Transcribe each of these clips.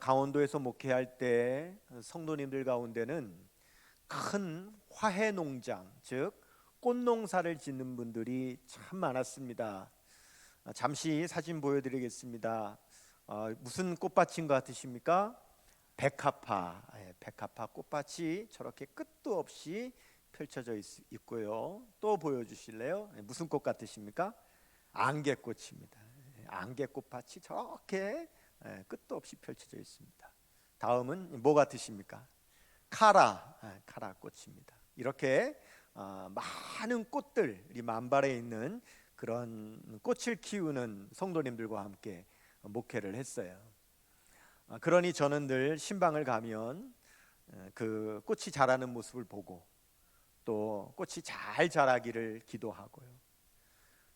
강원도에서 목회할 때 성도님들 가운데는 큰 화훼 농장, 즉 꽃농사를 짓는 분들이 참 많았습니다. 잠시 사진 보여드리겠습니다. 무슨 꽃밭인 것 같으십니까? 백합화, 백합화 꽃밭이 저렇게 끝도 없이 펼쳐져 있고요. 또 보여주실래요? 무슨 꽃 같으십니까? 안개꽃입니다. 안개꽃밭이 저렇게 끝도 없이 펼쳐져 있습니다. 다음은 뭐 같으십니까? 카라 꽃입니다. 이렇게 많은 꽃들이 만발해 있는 그런 꽃을 키우는 성도님들과 함께 목회를 했어요. 그러니 저는 늘 신방을 가면 그 꽃이 자라는 모습을 보고 또 꽃이 잘 자라기를 기도하고요.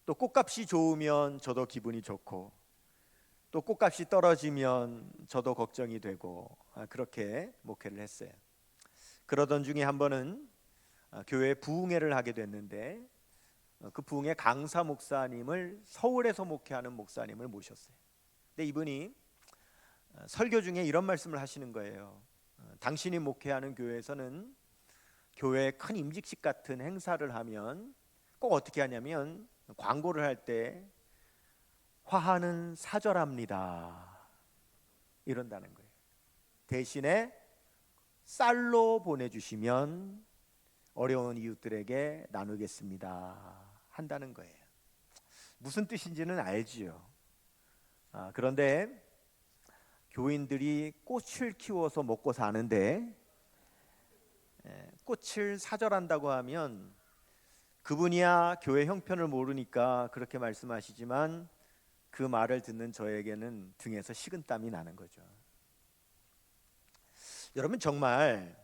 또 꽃값이 좋으면 저도 기분이 좋고 또 꽃값이 떨어지면 저도 걱정이 되고 그렇게 목회를 했어요. 그러던 중에 한 번은 교회 부흥회를 하게 됐는데 그 부흥회 강사 목사님을 서울에서 목회하는 목사님을 모셨어요. 근데 이분이 설교 중에 이런 말씀을 하시는 거예요. 당신이 목회하는 교회에서는 교회에 큰 임직식 같은 행사를 하면 꼭 어떻게 하냐면 광고를 할 때 화하는 사절합니다 이런다는 거예요. 대신에 쌀로 보내주시면 어려운 이웃들에게 나누겠습니다 한다는 거예요. 무슨 뜻인지는 알지요. 그런데 교인들이 꽃을 키워서 먹고 사는데 꽃을 사절한다고 하면 그분이야 교회 형편을 모르니까 그렇게 말씀하시지만 그 말을 듣는 저에게는 등에서 식은땀이 나는 거죠. 여러분 정말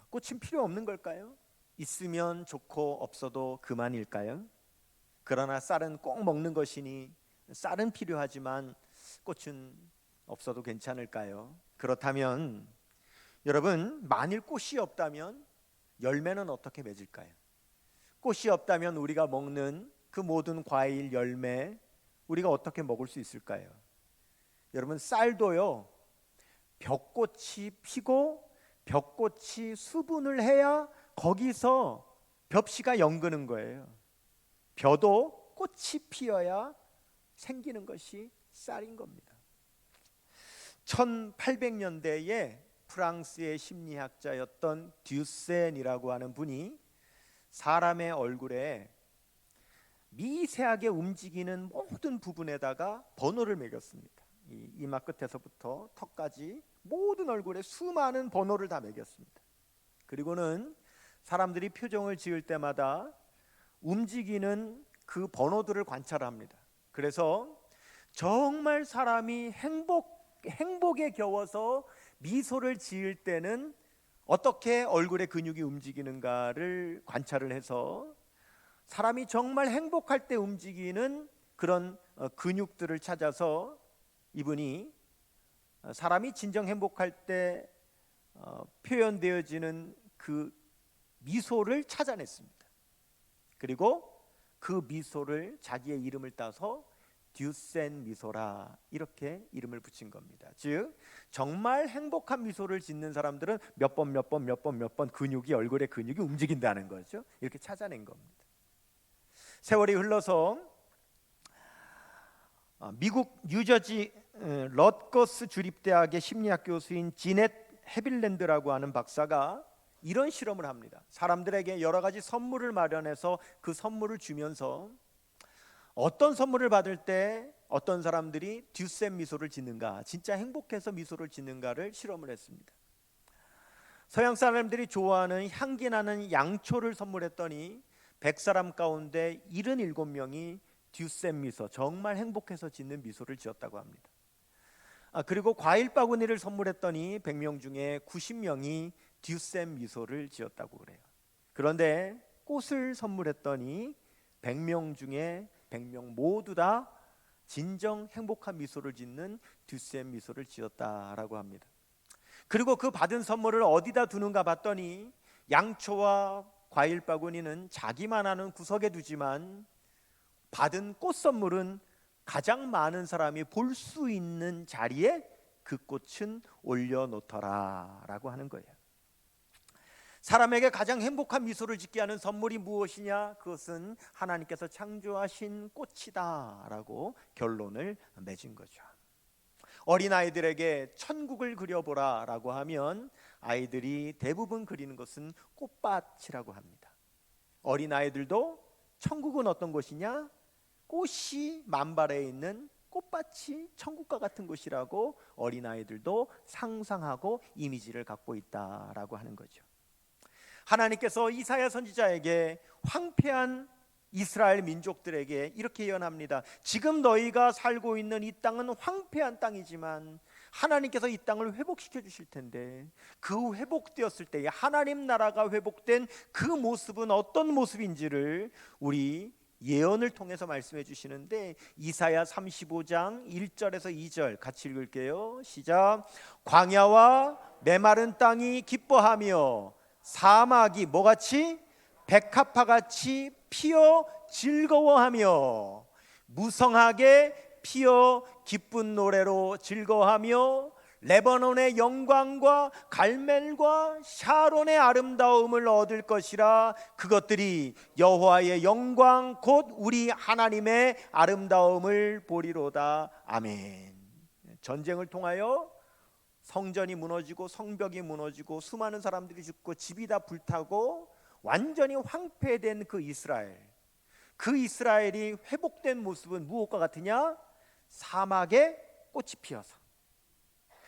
꽃은 필요 없는 걸까요? 있으면 좋고 없어도 그만일까요? 그러나 쌀은 꼭 먹는 것이니 쌀은 필요하지만 꽃은 없어도 괜찮을까요? 그렇다면 여러분 만일 꽃이 없다면 열매는 어떻게 맺을까요? 꽃이 없다면 우리가 먹는 그 모든 과일, 열매 우리가 어떻게 먹을 수 있을까요? 여러분 쌀도요 벽꽃이 피고 벽꽃이 수분을 해야 거기서 벽씨가 연그는 거예요. 벼도 꽃이 피어야 생기는 것이 쌀인 겁니다. 1800년대에 프랑스의 심리학자였던 듀센이라고 하는 분이 사람의 얼굴에 미세하게 움직이는 모든 부분에다가 번호를 매겼습니다. 이마 끝에서부터 턱까지 모든 얼굴에 수많은 번호를 다 매겼습니다. 그리고는 사람들이 표정을 지을 때마다 움직이는 그 번호들을 관찰합니다. 그래서 정말 사람이 행복에 겨워서 미소를 지을 때는 어떻게 얼굴의 근육이 움직이는가를 관찰을 해서 사람이 정말 행복할 때 움직이는 그런 근육들을 찾아서 이분이 사람이 진정 행복할 때 표현되어지는 그 미소를 찾아냈습니다. 그리고 그 미소를 자기의 이름을 따서 듀센 미소라 이렇게 이름을 붙인 겁니다. 즉 정말 행복한 미소를 짓는 사람들은 몇 번 근육이 얼굴의 근육이 움직인다는 거죠. 이렇게 찾아낸 겁니다. 세월이 흘러서 미국 뉴저지 럿거스 주립대학의 심리학 교수인 지넷 헤빌랜드라고 하는 박사가 이런 실험을 합니다. 사람들에게 여러 가지 선물을 마련해서 그 선물을 주면서 어떤 선물을 받을 때 어떤 사람들이 듀센 미소를 짓는가, 진짜 행복해서 미소를 짓는가를 실험을 했습니다. 서양 사람들이 좋아하는 향기 나는 양초를 선물했더니 100사람 가운데 77명이 듀센 미소, 정말 행복해서 짓는 미소를 지었다고 합니다. 그리고 과일 바구니를 선물했더니 100명 중에 90명이 듀센 미소를 지었다고 그래요. 그런데 꽃을 선물했더니 100명 중에 100명 모두 다 진정 행복한 미소를 짓는 듀센 미소를 지었다라고 합니다. 그리고 그 받은 선물을 어디다 두는가 봤더니 양초와 과일 바구니는 자기만 아는 구석에 두지만 받은 꽃 선물은 가장 많은 사람이 볼 수 있는 자리에 그 꽃은 올려놓더라 라고 하는 거예요. 사람에게 가장 행복한 미소를 짓게 하는 선물이 무엇이냐? 그것은 하나님께서 창조하신 꽃이다 라고 결론을 맺은 거죠. 어린아이들에게 천국을 그려보라 라고 하면 아이들이 대부분 그리는 것은 꽃밭이라고 합니다. 어린아이들도 천국은 어떤 곳이냐? 꽃이 만발해 있는 꽃밭이 천국과 같은 곳이라고 어린아이들도 상상하고 이미지를 갖고 있다라고 하는 거죠. 하나님께서 이사야 선지자에게 황폐한 이스라엘 민족들에게 이렇게 예언합니다. 지금 너희가 살고 있는 이 땅은 황폐한 땅이지만 하나님께서 이 땅을 회복시켜 주실 텐데, 그 회복되었을 때에 하나님 나라가 회복된 그 모습은 어떤 모습인지를 우리 예언을 통해서 말씀해 주시는데, 이사야 35장 1절에서 2절 같이 읽을게요. 시작. 광야와 메마른 땅이 기뻐하며 사막이 뭐같이? 백합화같이 피어 즐거워하며 무성하게 피어 기쁜 노래로 즐거워하며 레바논의 영광과 갈멜과 샤론의 아름다움을 얻을 것이라. 그것들이 여호와의 영광 곧 우리 하나님의 아름다움을 보리로다. 아멘. 전쟁을 통하여 성전이 무너지고 성벽이 무너지고 수많은 사람들이 죽고 집이 다 불타고 완전히 황폐된 그 이스라엘이 회복된 모습은 무엇과 같으냐? 사막에 꽃이 피어서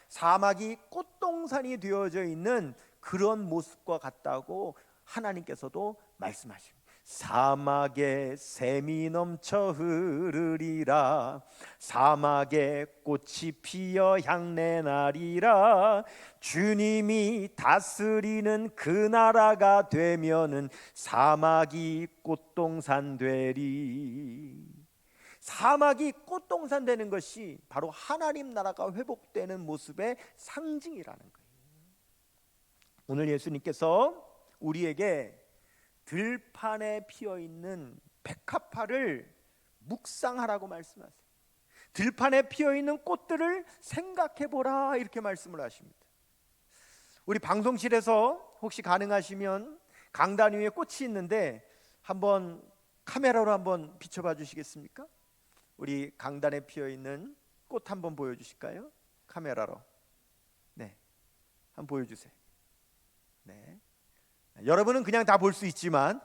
사막이 꽃동산이 되어져 있는 그런 모습과 같다고 하나님께서도 말씀하십니다. 사막에 샘이 넘쳐 흐르리라. 사막에 꽃이 피어 향내 나리라. 주님이 다스리는 그 나라가 되면은 사막이 꽃동산 되리. 사막이 꽃동산 되는 것이 바로 하나님 나라가 회복되는 모습의 상징이라는 거예요. 오늘 예수님께서 우리에게 들판에 피어있는 백합화를 묵상하라고 말씀하세요. 들판에 피어있는 꽃들을 생각해보라 이렇게 말씀을 하십니다. 우리 방송실에서 혹시 가능하시면 강단 위에 꽃이 있는데 한번 카메라로 한번 비춰봐 주시겠습니까? 우리 강단에 피어있는 꽃 한번 보여주실까요? 카메라로. 네, 한번 보여주세요. 네. 여러분은 그냥 다 볼 수 있지만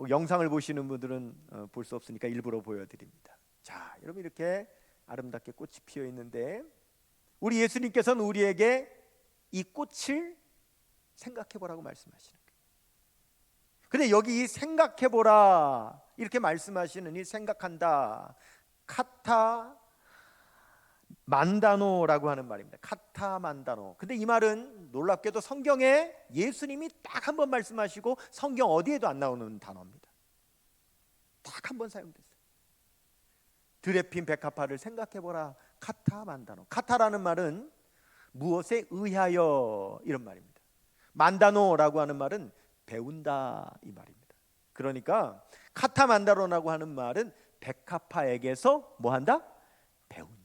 영상을 보시는 분들은 볼 수 없으니까 일부러 보여드립니다. 자, 여러분 이렇게 아름답게 꽃이 피어 있는데 우리 예수님께서는 우리에게 이 꽃을 생각해보라고 말씀하시는 거예요. 근데 여기 이 생각해보라 이렇게 말씀하시는 이 생각한다, 카타 만다노라고 하는 말입니다. 카타 만다노. 근데 이 말은 놀랍게도 성경에 예수님이 딱 한 번 말씀하시고 성경 어디에도 안 나오는 단어입니다. 딱 한 번 사용됐어요. 들에 핀 백합화를 생각해보라. 카타 만다노. 카타라는 말은 무엇에 의하여 이런 말입니다. 만다노라고 하는 말은 배운다 이 말입니다. 그러니까 카타 만다노라고 하는 말은 백합화에게서 뭐한다? 배운다.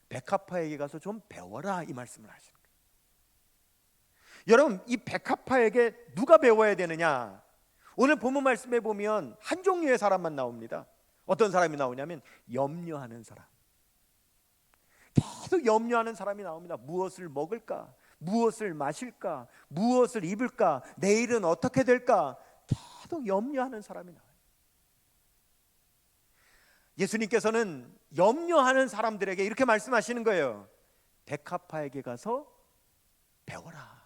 백합화에게 가서 좀 배워라 이 말씀을 하시는 거예요. 여러분 이 백합화에게 누가 배워야 되느냐? 오늘 본문 말씀에 보면 한 종류의 사람만 나옵니다. 어떤 사람이 나오냐면 염려하는 사람. 계속 염려하는 사람이 나옵니다. 무엇을 먹을까? 무엇을 마실까? 무엇을 입을까? 내일은 어떻게 될까? 계속 염려하는 사람이 나와요. 예수님께서는 염려하는 사람들에게 이렇게 말씀하시는 거예요. 백합화에게 가서 배워라.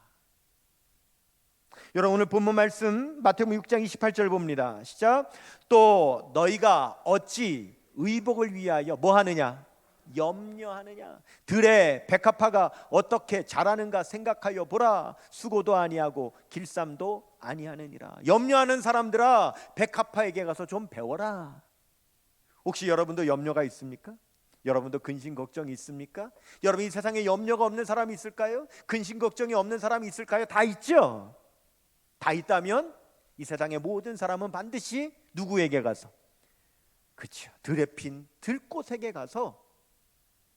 여러분 오늘 본문 말씀 마태복음 6장 28절 봅니다. 시작. 또 너희가 어찌 의복을 위하여 뭐 하느냐? 염려하느냐? 들에 백합화가 어떻게 자라는가 생각하여 보라. 수고도 아니하고 길쌈도 아니하느니라. 염려하는 사람들아, 백합화에게 가서 좀 배워라. 혹시 여러분도 염려가 있습니까? 여러분도 근심 걱정이 있습니까? 여러분 이 세상에 염려가 없는 사람이 있을까요? 근심 걱정이 없는 사람이 있을까요? 다 있죠. 다 있다면 이 세상의 모든 사람은 반드시 누구에게 가서? 그렇죠. 들에 핀 들꽃에게 가서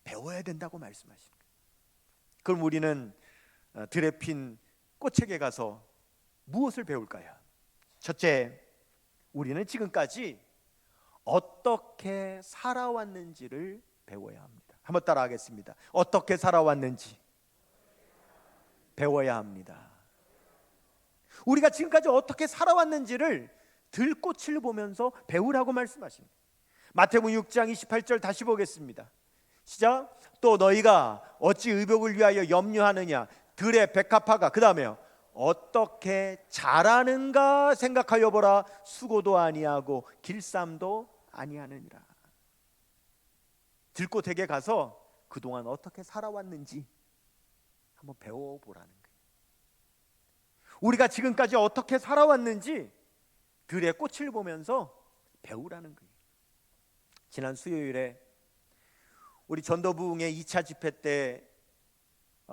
배워야 된다고 말씀하십니다. 그럼 우리는 들에 핀 꽃에게 가서 무엇을 배울까요? 첫째, 우리는 지금까지 어떻게 살아왔는지를 배워야 합니다. 한번 따라하겠습니다. 어떻게 살아왔는지 배워야 합니다. 우리가 지금까지 어떻게 살아왔는지를 들꽃을 보면서 배우라고 말씀하십니다. 마태복음 6장 28절 다시 보겠습니다. 시작. 또 너희가 어찌 의복을 위하여 염려하느냐. 들의 백합화가 그 다음에요 어떻게 자라는가 생각하여 보라. 수고도 아니하고 길쌈도 아니하느니라. 들꽃에게 가서 그동안 어떻게 살아왔는지 한번 배워보라는 거예요. 우리가 지금까지 어떻게 살아왔는지 들의 꽃을 보면서 배우라는 거예요. 지난 수요일에 우리 전도부흥의 2차 집회 때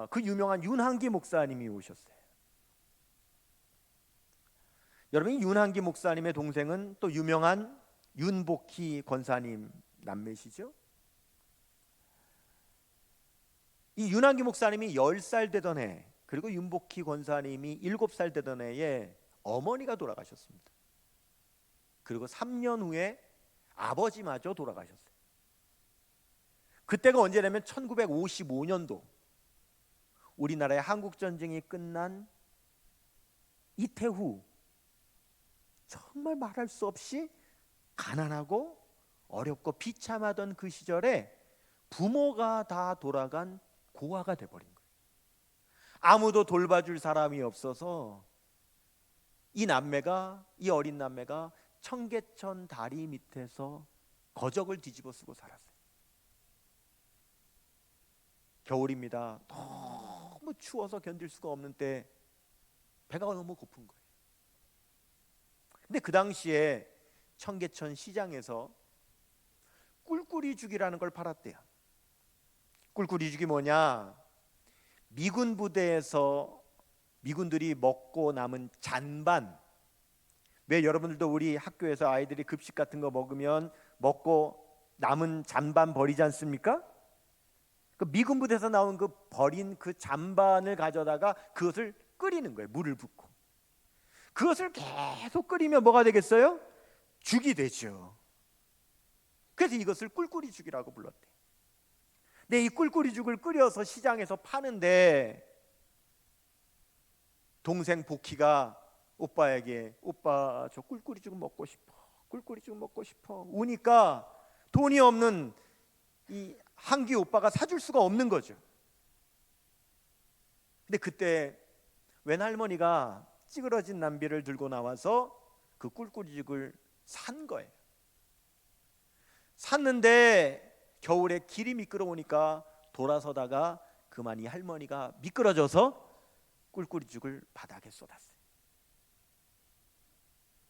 그 유명한 윤한기 목사님이 오셨어요. 여러분, 이 윤한기 목사님의 동생은 또 유명한 윤복희 권사님 남매시죠. 이 윤한기 목사님이 10살 되던 해, 그리고 윤복희 권사님이 7살 되던 해에 어머니가 돌아가셨습니다. 그리고 3년 후에 아버지마저 돌아가셨어요. 그때가 언제냐면 1955년도 우리나라의 한국전쟁이 끝난 이태후, 정말 말할 수 없이 가난하고 어렵고 비참하던 그 시절에 부모가 다 돌아간 고아가 돼버린 거예요. 아무도 돌봐줄 사람이 없어서 이 어린 남매가 청계천 다리 밑에서 거적을 뒤집어 쓰고 살았어요. 겨울입니다. 너무 추워서 견딜 수가 없는 때 배가 너무 고픈 거예요. 근데 그 당시에 청계천 시장에서 꿀꿀이죽이라는 걸 팔았대요. 꿀꿀이죽이 뭐냐? 미군 부대에서 미군들이 먹고 남은 잔반, 왜 여러분들도 우리 학교에서 아이들이 급식 같은 거 먹으면 먹고 남은 잔반 버리지 않습니까? 그 미군 부대에서 나온 그 버린 그 잔반을 가져다가 그것을 끓이는 거예요. 물을 붓고. 그것을 계속 끓이면 뭐가 되겠어요? 죽이 되죠. 그래서 이것을 꿀꿀이죽이라고 불렀대. 근데 이 꿀꿀이죽을 끓여서 시장에서 파는데 동생 복희가 오빠에게, 오빠 저 꿀꿀이죽 먹고 싶어, 꿀꿀이죽 먹고 싶어 우니까 돈이 없는 이 한기 오빠가 사줄 수가 없는 거죠. 근데 그때 웬할머니가 찌그러진 남비를 들고 나와서 그 꿀꿀이죽을 산 거예요. 샀는데 겨울에 길이 미끄러우니까 돌아서다가 그만 이 할머니가 미끄러져서 꿀꿀이죽을 바닥에 쏟았어요.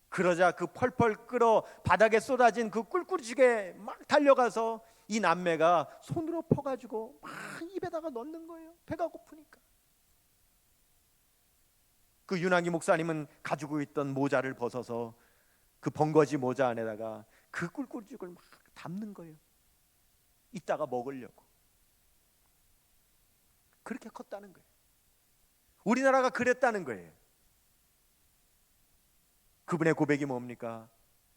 그러자 그 펄펄 끓어 바닥에 쏟아진 그 꿀꿀이죽에 막 달려가서 이 남매가 손으로 퍼가지고 막 입에다가 넣는 거예요. 배가 고프니까. 그 윤한기 목사님은 가지고 있던 모자를 벗어서 그 번거지 모자 안에다가 그 꿀꿀이죽을 막 담는 거예요. 이따가 먹으려고. 그렇게 컸다는 거예요. 우리나라가 그랬다는 거예요. 그분의 고백이 뭡니까?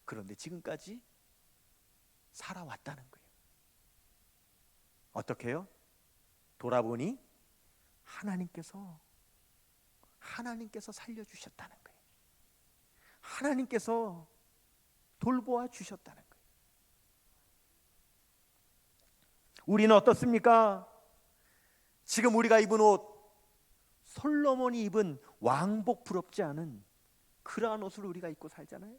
그런데 지금까지 살아왔다는 거예요. 어떻게 해요? 돌아보니 하나님께서 살려주셨다는 거예요. 하나님께서 돌보아 주셨다는 거예요. 우리는 어떻습니까? 지금 우리가 입은 옷, 솔로몬이 입은 왕복 부럽지 않은 그러한 옷을 우리가 입고 살잖아요.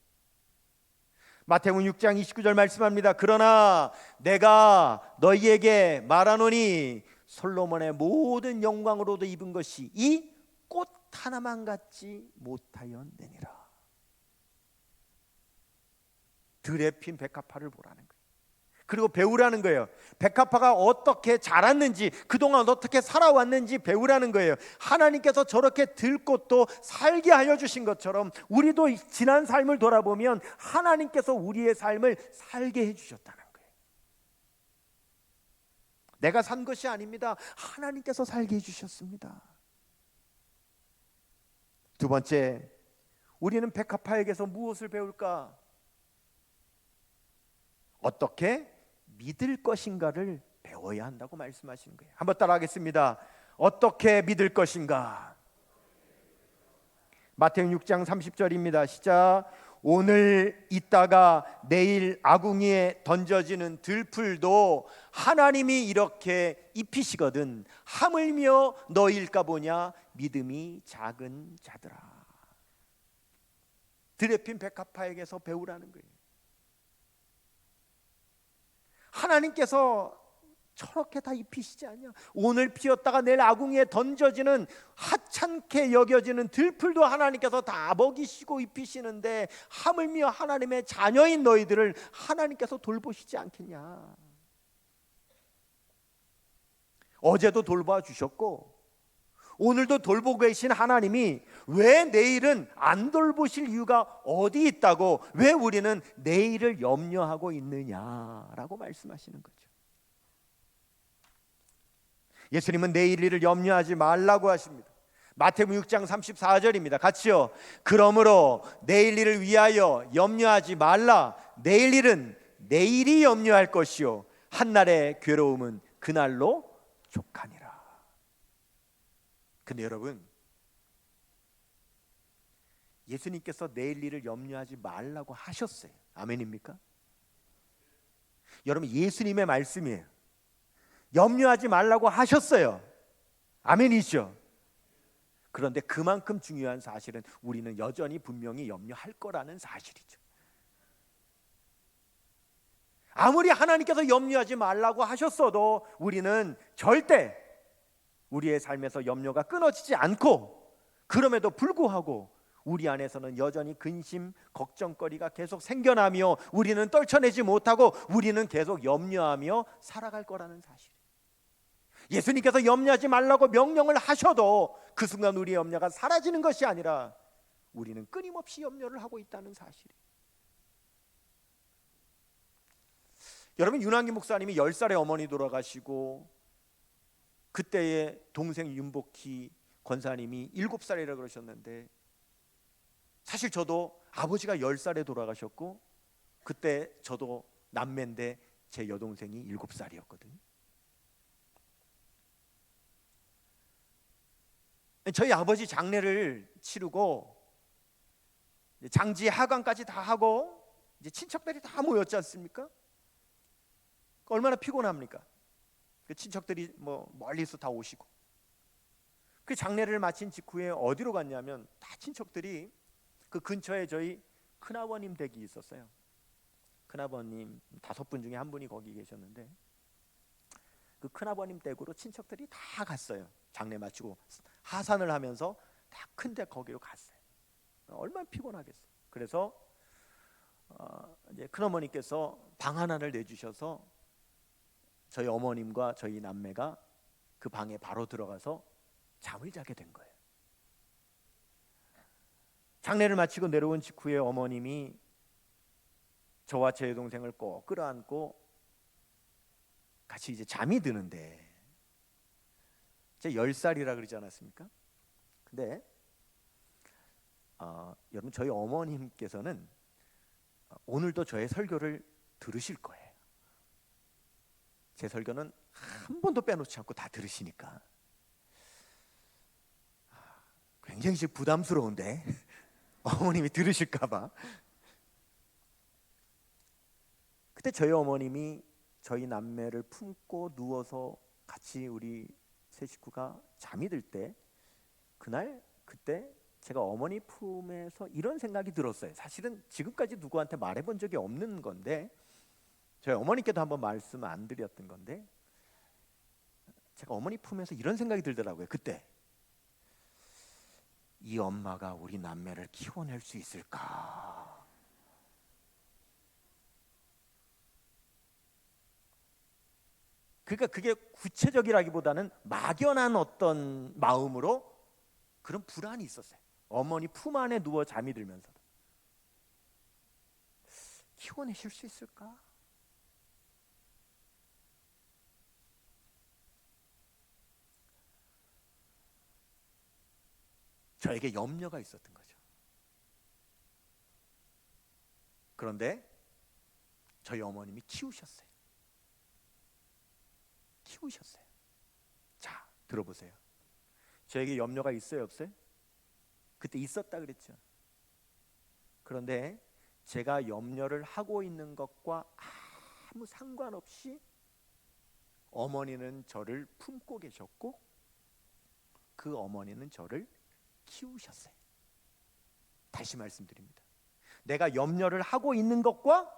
마태복음 6장 29절 말씀합니다. 그러나 내가 너희에게 말하노니 솔로몬의 모든 영광으로도 입은 것이 이 꽃 하나만 갖지 못하였느니라. 들에 핀 백합화를 보라는 거예요. 그리고 배우라는 거예요. 백합화가 어떻게 자랐는지, 그동안 어떻게 살아왔는지 배우라는 거예요. 하나님께서 저렇게 들꽃도 살게 하여 주신 것처럼 우리도 지난 삶을 돌아보면 하나님께서 우리의 삶을 살게 해주셨다는 거예요. 내가 산 것이 아닙니다. 하나님께서 살게 해주셨습니다. 두 번째, 우리는 백합화에게서 무엇을 배울까? 어떻게 믿을 것인가를 배워야 한다고 말씀하시는 거예요. 한번 따라하겠습니다. 어떻게 믿을 것인가? 마태복음 6장 30절입니다. 시작. 오늘 있다가 내일 아궁이에 던져지는 들풀도 하나님이 이렇게 입히시거든 하물며 너일까 보냐 믿음이 작은 자들아. 들에 핀 백합화에게서 배우라는 거예요. 하나님께서 저렇게 다 입히시지 않냐? 오늘 피었다가 내일 아궁이에 던져지는 하찮게 여겨지는 들풀도 하나님께서 다 먹이시고 입히시는데 하물며 하나님의 자녀인 너희들을 하나님께서 돌보시지 않겠냐? 어제도 돌봐 주셨고 오늘도 돌보고 계신 하나님이 왜 내일은 안 돌보실 이유가 어디 있다고, 왜 우리는 내일을 염려하고 있느냐라고 말씀하시는 거죠. 예수님은 내일 일을 염려하지 말라고 하십니다. 마태복음 6장 34절입니다. 같이요. 그러므로 내일 일을 위하여 염려하지 말라. 내일 일은 내일이 염려할 것이요 한날의 괴로움은 그날로 족하니라. 근데 여러분, 예수님께서 내일 일을 염려하지 말라고 하셨어요. 아멘입니까? 여러분, 예수님의 말씀이에요. 염려하지 말라고 하셨어요. 아멘이죠? 그런데 그만큼 중요한 사실은 우리는 여전히 분명히 염려할 거라는 사실이죠. 아무리 하나님께서 염려하지 말라고 하셨어도 우리는 절대 우리의 삶에서 염려가 끊어지지 않고, 그럼에도 불구하고 우리 안에서는 여전히 근심, 걱정거리가 계속 생겨나며 우리는 떨쳐내지 못하고 우리는 계속 염려하며 살아갈 거라는 사실. 예수님께서 염려하지 말라고 명령을 하셔도 그 순간 우리의 염려가 사라지는 것이 아니라 우리는 끊임없이 염려를 하고 있다는 사실이에요. 여러분, 윤한기 목사님이 10살에 어머니 돌아가시고 그때의 동생 윤복희 권사님이 7살이라 그러셨는데, 사실 저도 아버지가 10살에 돌아가셨고 그때 저도 남매인데 제 여동생이 7살이었거든요. 저희 아버지 장례를 치르고 장지 하관까지 다 하고 이제 친척들이 다 모였지 않습니까? 얼마나 피곤합니까? 그 친척들이 뭐 멀리서 다 오시고, 그 장례를 마친 직후에 어디로 갔냐면 다 친척들이 그 근처에 저희 큰아버님 댁이 있었어요. 큰아버님 5분 중에 한 분이 거기 계셨는데 그 큰아버님 댁으로 친척들이 다 갔어요. 장례 마치고 하산을 하면서 다 큰 댁 거기로 갔어요. 얼마나 피곤하겠어요. 그래서 이제 큰어머니께서 방 하나를 내주셔서 저희 어머님과 저희 남매가 그 방에 바로 들어가서 잠을 자게 된 거예요. 장례를 마치고 내려온 직후에 어머님이 저와 제 여동생을 꼭 끌어안고 같이 이제 잠이 드는데, 제가 10살이라 그러지 않았습니까? 근데 여러분, 저희 어머님께서는 오늘도 저의 설교를 들으실 거예요. 제 설교는 한 번도 빼놓지 않고 다 들으시니까 굉장히 부담스러운데 어머님이 들으실까 봐. 그때 저희 어머님이 저희 남매를 품고 누워서 같이 우리 세 식구가 잠이 들 때, 그때 제가 어머니 품에서 이런 생각이 들었어요. 사실은 지금까지 누구한테 말해본 적이 없는 건데, 저희 어머니께도 한번 말씀 안 드렸던 건데, 제가 어머니 품에서 이런 생각이 들더라고요. 그때 이 엄마가 우리 남매를 키워낼 수 있을까? 그러니까 그게 구체적이라기보다는 막연한 어떤 마음으로 그런 불안이 있었어요. 어머니 품 안에 누워 잠이 들면서도 키워내실 수 있을까? 저에게 염려가 있었던 거죠. 그런데 저희 어머님이 키우셨어요. 자, 들어보세요. 저에게 염려가 있어요, 없어요? 그때 있었다 그랬죠. 그런데 제가 염려를 하고 있는 것과 아무 상관없이 어머니는 저를 품고 계셨고 그 어머니는 저를 키우셨어요. 다시 말씀드립니다. 내가 염려를 하고 있는 것과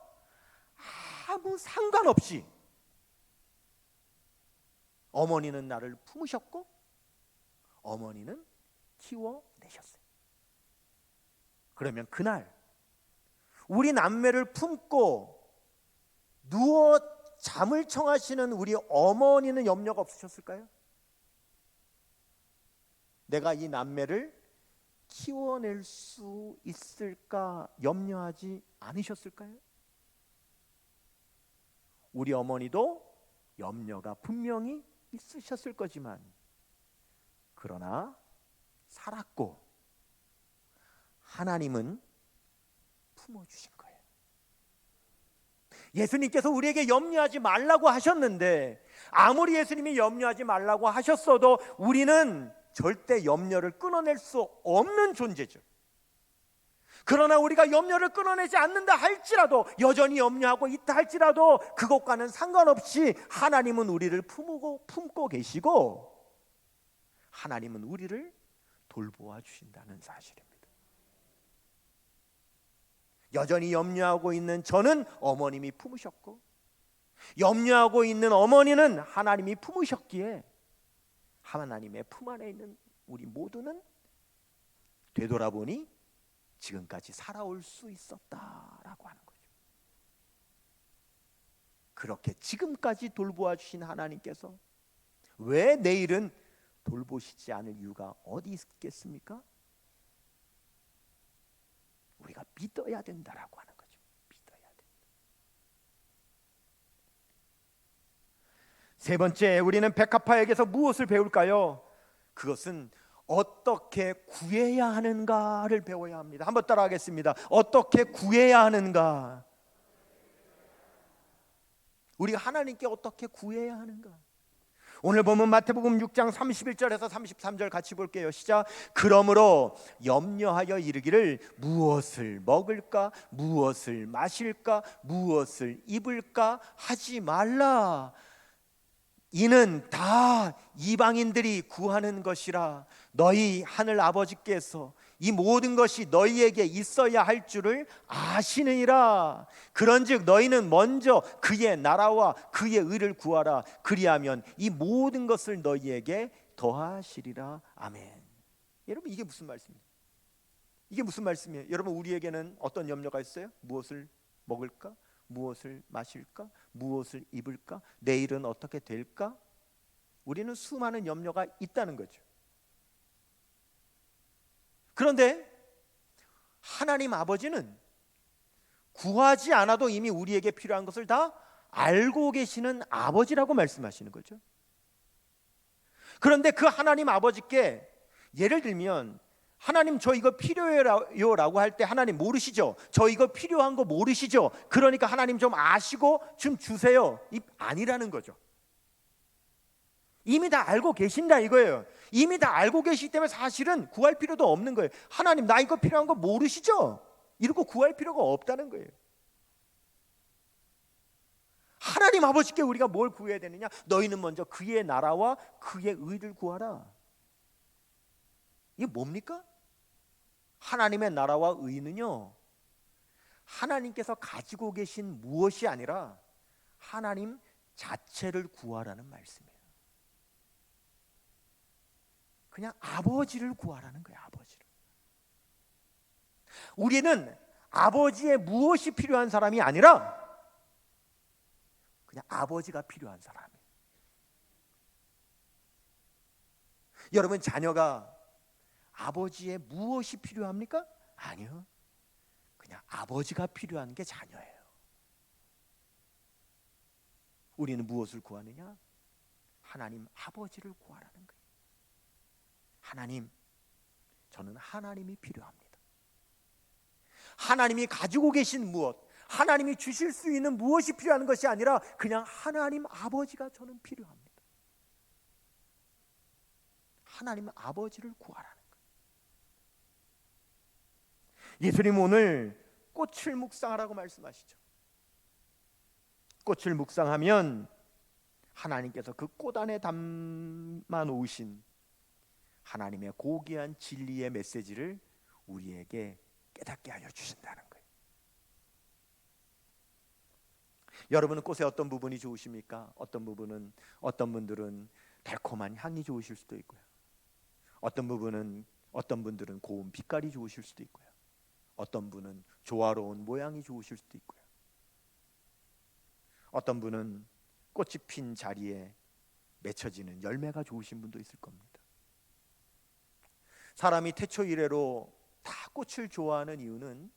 아무 상관없이 어머니는 나를 품으셨고 어머니는 키워내셨어요. 그러면 그날 우리 남매를 품고 누워 잠을 청하시는 우리 어머니는 염려가 없으셨을까요? 내가 이 남매를 키워낼 수 있을까 염려하지 않으셨을까요? 우리 어머니도 염려가 분명히 있으셨을 거지만 그러나 살았고 하나님은 품어주신 거예요. 예수님께서 우리에게 염려하지 말라고 하셨는데 아무리 예수님이 염려하지 말라고 하셨어도 우리는 절대 염려를 끊어낼 수 없는 존재죠. 그러나 우리가 염려를 끊어내지 않는다 할지라도 여전히 염려하고 있다 할지라도 그것과는 상관없이 하나님은 우리를 품고 계시고 하나님은 우리를 돌보아 주신다는 사실입니다. 여전히 염려하고 있는 저는 어머님이 품으셨고 염려하고 있는 어머니는 하나님이 품으셨기에 하나님의 품 안에 있는 우리 모두는 되돌아보니 지금까지 살아올 수 있었다라고 하는 거죠. 그렇게 지금까지 돌보아 주신 하나님께서 왜 내일은 돌보시지 않을 이유가 어디 있겠습니까? 우리가 믿어야 된다라고 하는 거죠. 믿어야 된다. 세 번째, 우리는 백합화에게서 무엇을 배울까요? 그것은 어떻게 구해야 하는가를 배워야 합니다. 한번 따라하겠습니다. 어떻게 구해야 하는가? 우리가 하나님께 어떻게 구해야 하는가? 오늘 보면 마태복음 6장 31절에서 33절 같이 볼게요. 시작. 그러므로 염려하여 이르기를 무엇을 먹을까 무엇을 마실까 무엇을 입을까 하지 말라. 이는 다 이방인들이 구하는 것이라. 너희 하늘 아버지께서 이 모든 것이 너희에게 있어야 할 줄을 아시느니라. 그런즉 너희는 먼저 그의 나라와 그의 의를 구하라. 그리하면 이 모든 것을 너희에게 더하시리라. 아멘. 여러분, 이게 무슨 말씀이에요? 이게 무슨 말씀이에요? 여러분, 우리에게는 어떤 염려가 있어요? 무엇을 먹을까? 무엇을 마실까? 무엇을 입을까? 내일은 어떻게 될까? 우리는 수많은 염려가 있다는 거죠. 그런데 하나님 아버지는 구하지 않아도 이미 우리에게 필요한 것을 다 알고 계시는 아버지라고 말씀하시는 거죠. 그런데 그 하나님 아버지께 예를 들면 하나님 저 이거 필요해요 라고 할 때 하나님 모르시죠? 저 이거 필요한 거 모르시죠? 그러니까 하나님 좀 아시고 좀 주세요. 아니라는 거죠. 이미 다 알고 계신다 이거예요. 이미 다 알고 계시기 때문에 사실은 구할 필요도 없는 거예요. 하나님 나 이거 필요한 거 모르시죠? 이러고 구할 필요가 없다는 거예요. 하나님 아버지께 우리가 뭘 구해야 되느냐? 너희는 먼저 그의 나라와 그의 의를 구하라. 이게 뭡니까? 하나님의 나라와 의는요, 하나님께서 가지고 계신 무엇이 아니라 하나님 자체를 구하라는 말씀이에요. 그냥 아버지를 구하라는 거예요. 아버지를. 우리는 아버지의 무엇이 필요한 사람이 아니라 그냥 아버지가 필요한 사람이에요. 여러분, 자녀가 아버지의 무엇이 필요합니까? 아니요. 그냥 아버지가 필요한 게 자녀예요. 우리는 무엇을 구하느냐? 하나님 아버지를 구하라는 거예요. 하나님, 저는 하나님이 필요합니다. 하나님이 가지고 계신 무엇, 하나님이 주실 수 있는 무엇이 필요한 것이 아니라 그냥 하나님 아버지가 저는 필요합니다. 하나님 아버지를 구하라는 거예요. 예수님 오늘 꽃을 묵상하라고 말씀하시죠. 꽃을 묵상하면 하나님께서 그 꽃 안에 담아 놓으신 하나님의 고귀한 진리의 메시지를 우리에게 깨닫게 하여 주신다는 거예요. 여러분은 꽃의 어떤 부분이 좋으십니까? 어떤 분들은 달콤한 향이 좋으실 수도 있고요. 어떤 분들은 고운 빛깔이 좋으실 수도 있고요. 어떤 분은 조화로운 모양이 좋으실 수도 있고요. 어떤 분은 꽃이 핀 자리에 맺혀지는 열매가 좋으신 분도 있을 겁니다. 사람이 태초 이래로 다 꽃을 좋아하는 이유는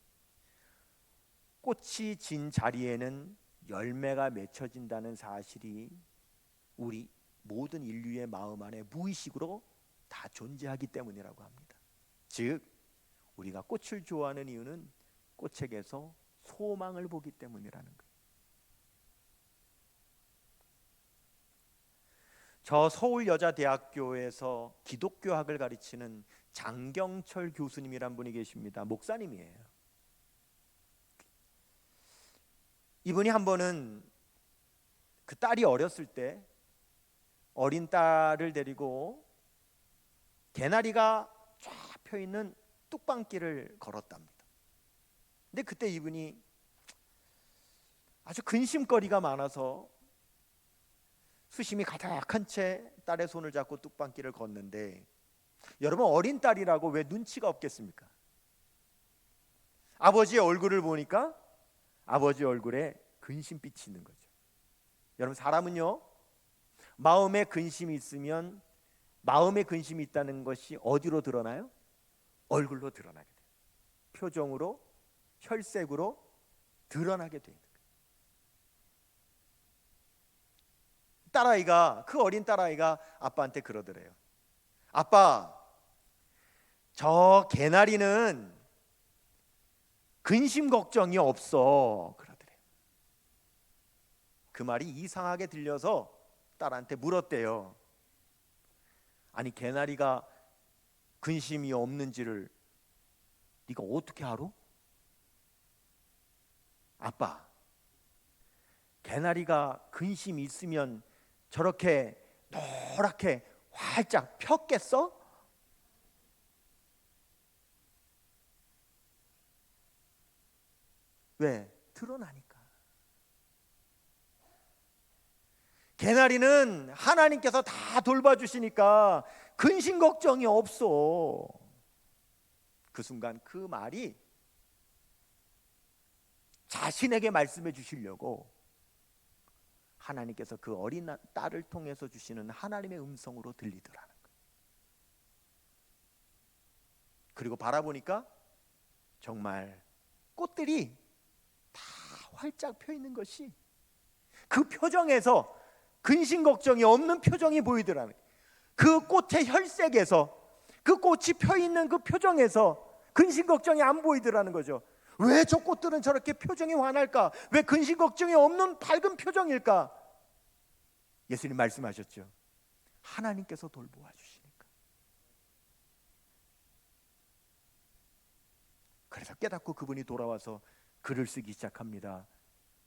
꽃이 진 자리에는 열매가 맺혀진다는 사실이 우리 모든 인류의 마음 안에 무의식으로 다 존재하기 때문이라고 합니다. 즉, 우리가 꽃을 좋아하는 이유는 꽃에게서 소망을 보기 때문이라는 거예요. 저 서울여자대학교에서 기독교학을 가르치는 장경철 교수님이란 분이 계십니다. 목사님이에요. 이분이 한 번은 그 딸이 어렸을 때 어린 딸을 데리고 개나리가 쫙 펴있는 뚝방길을 걸었답니다. 근데 그때 이분이 아주 근심거리가 많아서 수심이 가득한 채 딸의 손을 잡고 뚝방길을 걷는데, 여러분, 어린 딸이라고 왜 눈치가 없겠습니까? 아버지의 얼굴을 보니까 아버지 얼굴에 근심빛이 있는 거죠. 여러분, 사람은요, 마음에 근심이 있으면 마음에 근심이 있다는 것이 어디로 드러나요? 얼굴로 드러나게 돼요. 표정으로, 혈색으로 드러나게 돼요. 그 어린 딸아이가 아빠한테 그러더래요. 아빠, 저 개나리는 근심 걱정이 없어. 그러더래요. 그 말이 이상하게 들려서 딸한테 물었대요. 아니, 개나리가 근심이 없는지를 네가 어떻게 알아? 아빠, 개나리가 근심이 있으면 저렇게 노랗게 활짝 폈겠어? 왜? 드러나니까. 개나리는 하나님께서 다 돌봐주시니까 근심 걱정이 없어. 그 순간 그 말이 자신에게 말씀해 주시려고 하나님께서 그 어린 딸을 통해서 주시는 하나님의 음성으로 들리더라는 거예요. 그리고 바라보니까 정말 꽃들이 다 활짝 펴 있는 것이, 그 표정에서 근심 걱정이 없는 표정이 보이더라는 거예요. 그 꽃의 혈색에서, 그 꽃이 펴 있는 그 표정에서 근심 걱정이 안 보이더라는 거죠. 왜 저 꽃들은 저렇게 표정이 환할까? 왜 근심 걱정이 없는 밝은 표정일까? 예수님 말씀하셨죠. 하나님께서 돌보아 주시니까. 그래서 깨닫고 그분이 돌아와서 글을 쓰기 시작합니다.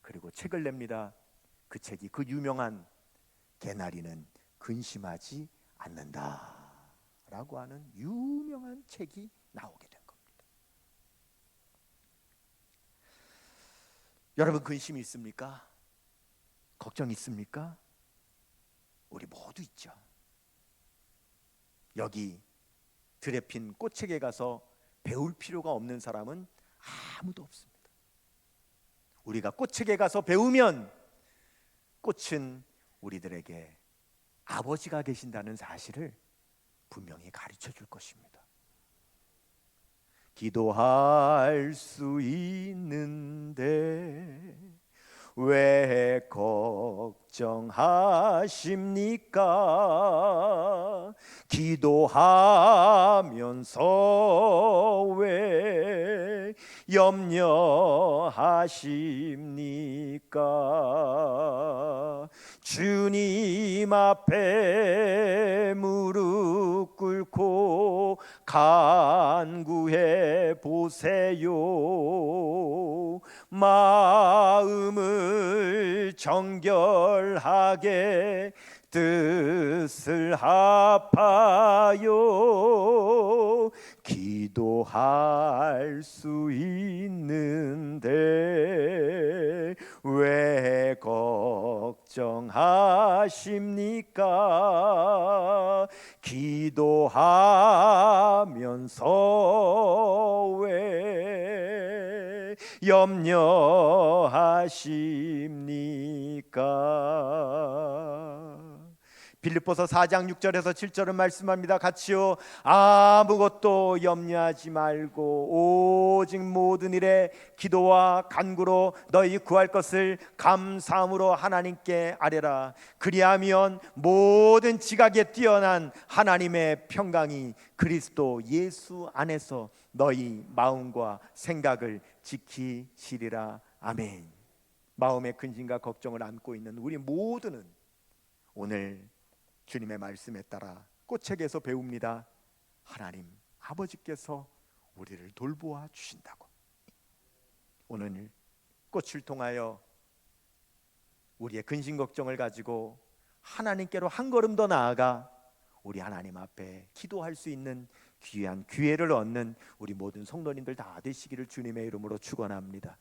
그리고 책을 냅니다. 그 책이 그 유명한 개나리는 근심하지 않는다 라고 하는 유명한 책이 나오게 된 겁니다. 여러분, 근심이 있습니까? 걱정이 있습니까? 우리 모두 있죠. 여기 들에 핀 꽃책에 가서 배울 필요가 없는 사람은 아무도 없습니다. 우리가 꽃책에 가서 배우면 꽃은 우리들에게 아버지가 계신다는 사실을 분명히 가르쳐 줄 것입니다. 기도할 수 있는데 왜 걱정하십니까? 기도하면서 왜 염려하십니까? 주님 앞에 무릎 꿇고 간구해 보세요. 마음을 정결하게 뜻을 합하여 기도할 수 있는데 왜 걱정하십니까? 기도하면서 왜 염려하십니까? 빌립보서 4장 6절에서 7절은 말씀합니다. 같이요. 아무것도 염려하지 말고 오직 모든 일에 기도와 간구로 너희 구할 것을 감사함으로 하나님께 아뢰라. 그리하면 모든 지각에 뛰어난 하나님의 평강이 그리스도 예수 안에서 너희 마음과 생각을 지키시리라. 아멘. 마음의 근심과 걱정을 안고 있는 우리 모두는 오늘 주님의 말씀에 따라 꽃책에서 배웁니다. 하나님 아버지께서 우리를 돌보아 주신다고. 오늘 꽃을 통하여 우리의 근심 걱정을 가지고 하나님께로 한 걸음 더 나아가 우리 하나님 앞에 기도할 수 있는 귀한 기회를 얻는 우리 모든 성도님들 다 되시기를 주님의 이름으로 축원합니다.